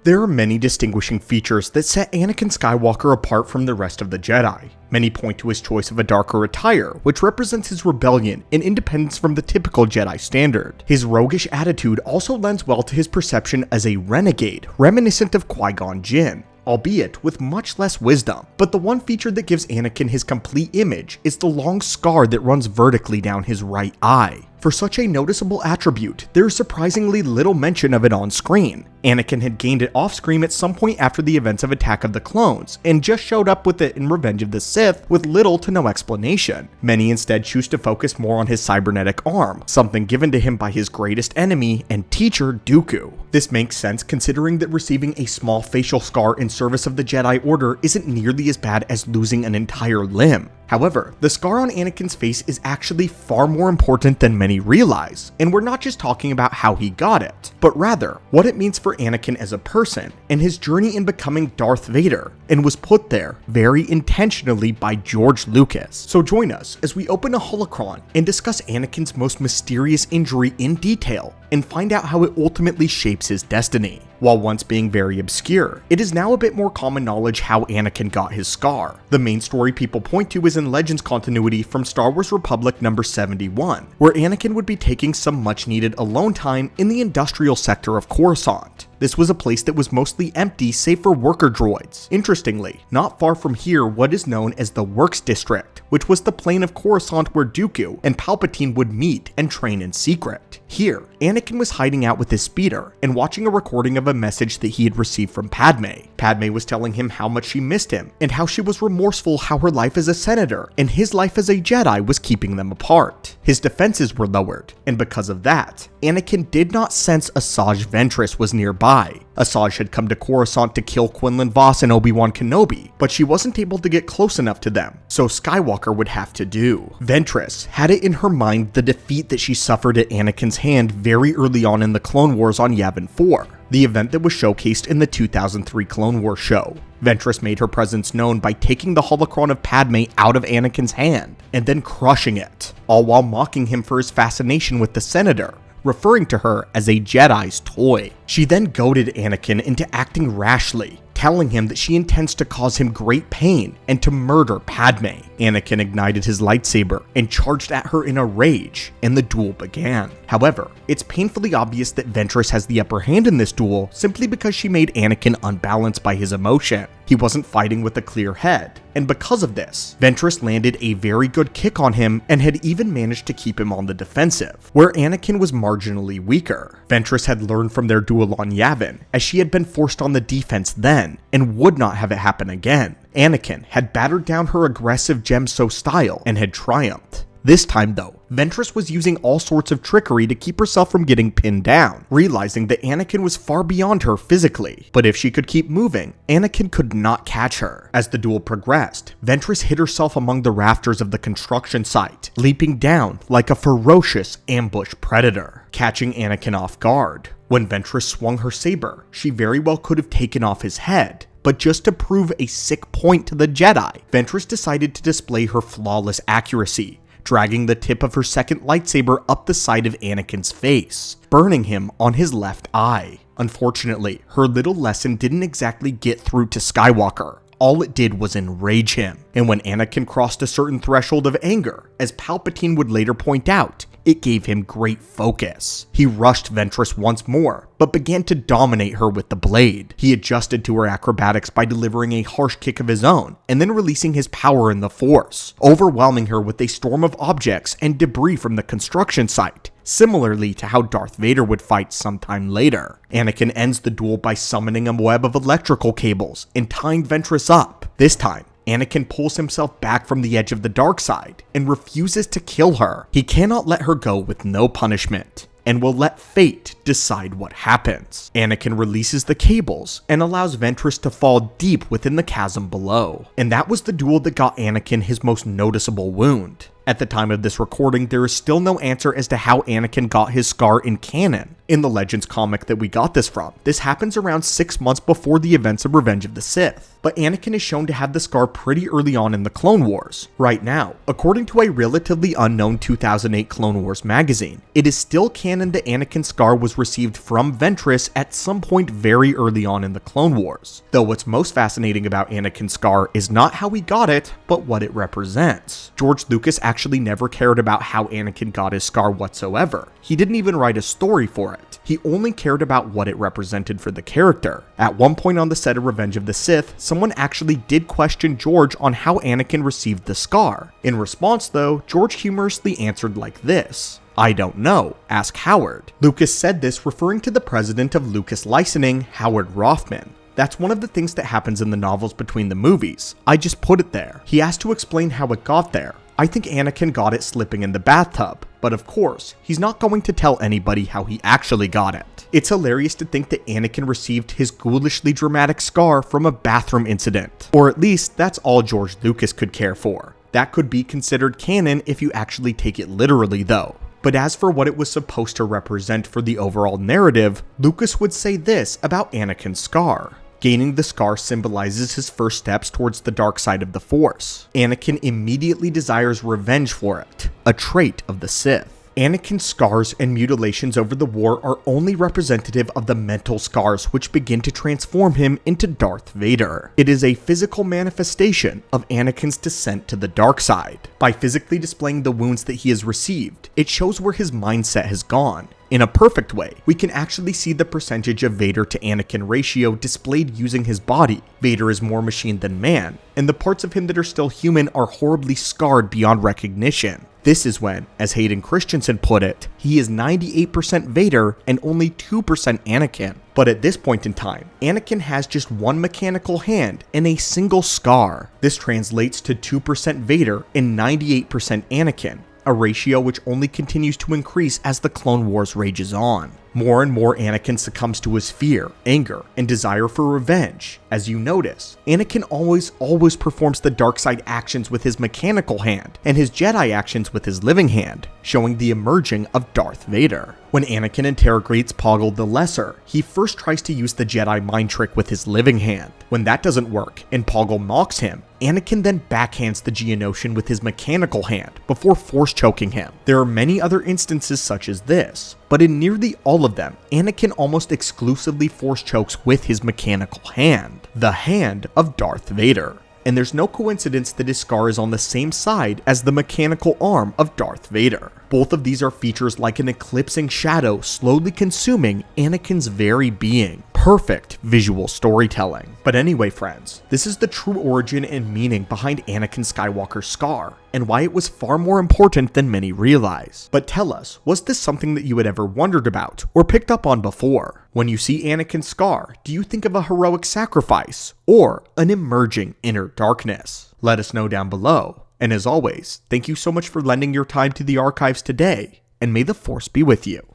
There are many distinguishing features that set Anakin Skywalker apart from the rest of the Jedi. Many point to his choice of a darker attire, which represents his rebellion and independence from the typical Jedi standard. His roguish attitude also lends well to his perception as a renegade, reminiscent of Qui-Gon Jinn, albeit with much less wisdom. But the one feature that gives Anakin his complete image is the long scar that runs vertically down his right eye. For such a noticeable attribute, there is surprisingly little mention of it on screen. Anakin had gained it off screen at some point after the events of Attack of the Clones, and just showed up with it in Revenge of the Sith with little to no explanation. Many instead choose to focus more on his cybernetic arm, something given to him by his greatest enemy and teacher, Dooku. This makes sense considering that receiving a small facial scar in service of the Jedi Order isn't nearly as bad as losing an entire limb. However, the scar on Anakin's face is actually far more important than many realize, and we're not just talking about how he got it, but rather what it means for Anakin as a person and his journey in becoming Darth Vader, and was put there very intentionally by George Lucas. So join us as we open a holocron and discuss Anakin's most mysterious injury in detail and find out how it ultimately shapes his destiny. While once being very obscure, it is now a bit more common knowledge how Anakin got his scar. The main story people point to is in Legends continuity from Star Wars Republic number 71, where Anakin would be taking some much needed alone time in the industrial sector of Coruscant. This was a place that was mostly empty save for worker droids. Interestingly, not far from here what is known as the Works District, which was the plane of Coruscant where Dooku and Palpatine would meet and train in secret. Here, Anakin was hiding out with his speeder and watching a recording of a message that he had received from Padme. Padme was telling him how much she missed him and how she was remorseful how her life as a senator and his life as a Jedi was keeping them apart. His defenses were lowered, and because of that, Anakin did not sense Asajj Ventress was nearby. Asajj had come to Coruscant to kill Quinlan Vos and Obi-Wan Kenobi, but she wasn't able to get close enough to them, so Skywalker would have to do. Ventress had it in her mind the defeat that she suffered at Anakin's hand very early on in the Clone Wars on Yavin 4, the event that was showcased in the 2003 Clone Wars show. Ventress made her presence known by taking the holocron of Padme out of Anakin's hand, and then crushing it, all while mocking him for his fascination with the Senator, referring to her as a Jedi's toy. She then goaded Anakin into acting rashly, telling him that she intends to cause him great pain and to murder Padme. Anakin ignited his lightsaber and charged at her in a rage, and the duel began. However, it's painfully obvious that Ventress has the upper hand in this duel simply because she made Anakin unbalanced by his emotion. He wasn't fighting with a clear head, and because of this, Ventress landed a very good kick on him and had even managed to keep him on the defensive, where Anakin was marginally weaker. Ventress had learned from their duel on Yavin, as she had been forced on the defense then, and would not have it happen again. Anakin had battered down her aggressive Gemso style and had triumphed. This time though, Ventress was using all sorts of trickery to keep herself from getting pinned down, realizing that Anakin was far beyond her physically, but if she could keep moving, Anakin could not catch her. As the duel progressed, Ventress hid herself among the rafters of the construction site, leaping down like a ferocious ambush predator, catching Anakin off guard. When Ventress swung her saber, she very well could have taken off his head, but just to prove a sick point to the Jedi, Ventress decided to display her flawless accuracy, dragging the tip of her second lightsaber up the side of Anakin's face, burning him on his left eye. Unfortunately, her little lesson didn't exactly get through to Skywalker. All it did was enrage him, and when Anakin crossed a certain threshold of anger, as Palpatine would later point out, it gave him great focus. He rushed Ventress once more, but began to dominate her with the blade. He adjusted to her acrobatics by delivering a harsh kick of his own, and then releasing his power in the Force, overwhelming her with a storm of objects and debris from the construction site, similarly to how Darth Vader would fight sometime later. Anakin ends the duel by summoning a web of electrical cables and tying Ventress up. This time, Anakin pulls himself back from the edge of the dark side and refuses to kill her. He cannot let her go with no punishment, and will let fate decide what happens. Anakin releases the cables and allows Ventress to fall deep within the chasm below. And that was the duel that got Anakin his most noticeable wound. At the time of this recording, there is still no answer as to how Anakin got his scar in canon. In the Legends comic that we got this from, this happens around 6 months before the events of Revenge of the Sith. but Anakin is shown to have the scar pretty early on in the Clone Wars. Right now, according to a relatively unknown 2008 Clone Wars magazine, it is still canon that Anakin's scar was received from Ventress at some point very early on in the Clone Wars. Though what's most fascinating about Anakin's scar is not how he got it, but what it represents. George Lucas actually never cared about how Anakin got his scar whatsoever. He didn't even write a story for it. He only cared about what it represented for the character. At one point on the set of Revenge of the Sith, someone actually did question George on how Anakin received the scar. In response though, George humorously answered like this: "I don't know, ask Howard." Lucas said this referring to the president of Lucas Licensing, Howard Rothman. That's one of the things that happens in the novels between the movies. I just put it there. He asked to explain how it got there. I think Anakin got it slipping in the bathtub, but of course, he's not going to tell anybody how he actually got it. It's hilarious to think that Anakin received his ghoulishly dramatic scar from a bathroom incident. Or at least, that's all George Lucas could care for. That could be considered canon if you actually take it literally though. But as for what it was supposed to represent for the overall narrative, Lucas would say this about Anakin's scar. Gaining the scar symbolizes his first steps towards the dark side of the Force. Anakin immediately desires revenge for it, a trait of the Sith. Anakin's scars and mutilations over the war are only representative of the mental scars which begin to transform him into Darth Vader. It is a physical manifestation of Anakin's descent to the dark side. By physically displaying the wounds that he has received, it shows where his mindset has gone. In a perfect way, we can actually see the percentage of Vader to Anakin ratio displayed using his body. Vader is more machine than man, and the parts of him that are still human are horribly scarred beyond recognition. This is when, as Hayden Christensen put it, he is 98% Vader and only 2% Anakin. But at this point in time, Anakin has just one mechanical hand and a single scar. This translates to 2% Vader and 98% Anakin, a ratio which only continues to increase as the Clone Wars rages on. More and more Anakin succumbs to his fear, anger, and desire for revenge. As you notice, Anakin always performs the dark side actions with his mechanical hand, and his Jedi actions with his living hand, showing the emerging of Darth Vader. When Anakin interrogates Poggle the Lesser, he first tries to use the Jedi mind trick with his living hand. When that doesn't work, and Poggle mocks him, Anakin then backhands the Geonosian with his mechanical hand, before force choking him. There are many other instances such as this, but in nearly all of them, Anakin almost exclusively force chokes with his mechanical hand, the hand of Darth Vader. And there's no coincidence that his scar is on the same side as the mechanical arm of Darth Vader. Both of these are features like an eclipsing shadow slowly consuming Anakin's very being. Perfect visual storytelling. But anyway friends, this is the true origin and meaning behind Anakin Skywalker's scar, and why it was far more important than many realize. But tell us, was this something that you had ever wondered about, or picked up on before? When you see Anakin's scar, do you think of a heroic sacrifice, or an emerging inner darkness? Let us know down below. And as always, thank you so much for lending your time to the archives today, and may the Force be with you.